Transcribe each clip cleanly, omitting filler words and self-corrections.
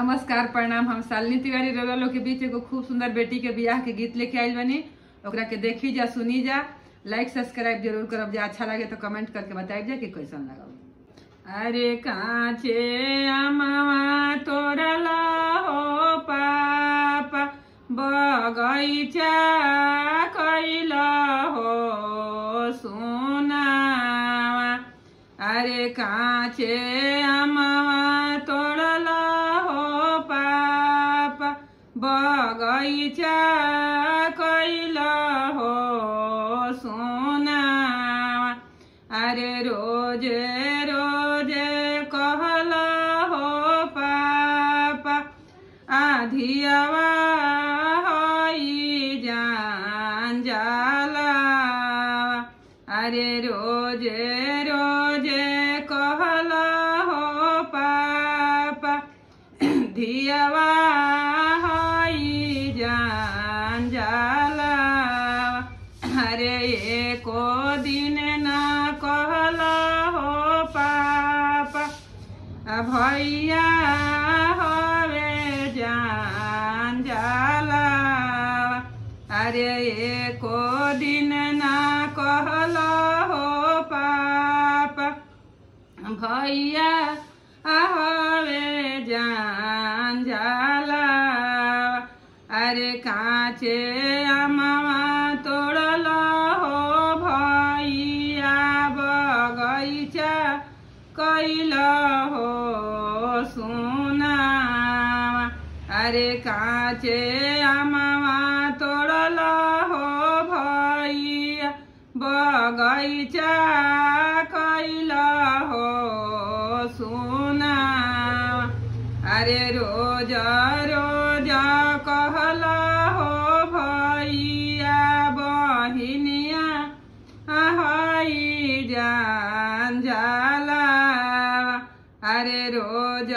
नमस्कार प्रणाम। हम शालिनी तिवारी रउआ लोग के बीच एगो खूब सुंदर बेटी के बियाह के गीत लेके आइल बनी। ओकरा के देखी जा, सुनी जा, लाइक सब्सक्राइब जरूर करब जा। अच्छा लगे तो कमेंट करके बताइब जा कि कैसन लगा। अरे कांचे अमवा तोड़ला हो पापा, बगैचा कैला हो सोनावा। अरे कांचे अमवा तोड़ला हो पापा, बगैचा कैला हो सोनावा। अरे रोजे रोजे कहला हो पापा, आधियावा हई जान जाला। अरे रोजे रोजे कहला हो पापा, धियावा हई जान जाला। अरे एको दिन ना कहला हो पापा, भैया हवे जान जाला। अरे एको दिन ना कहला हो पापा, भैया हवे जान जाला। अरे कांचे अमवा तोड़ला हो भैया, बगैचा कैला हो सोनावा। अरे कांचे अमवा तोड़ला हो भैया, बगैचा कैला हो सोनावा। अरे रोज रोज कहला हो भैया, बहिनिया हई जान जाला। अरे रोज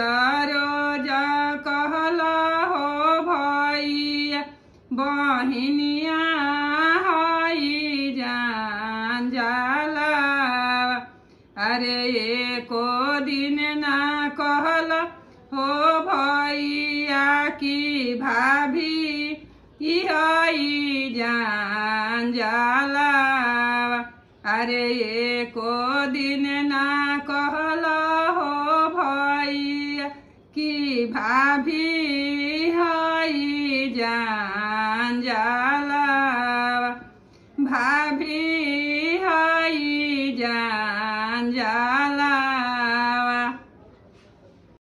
रोज कहला हो भैया, बहिनिया हई जान जाला। अरे एको दिन ना कहला हो भैया की भाभी हई जान जाला। अरे एको दिन ना कहला हो भैया की भाभी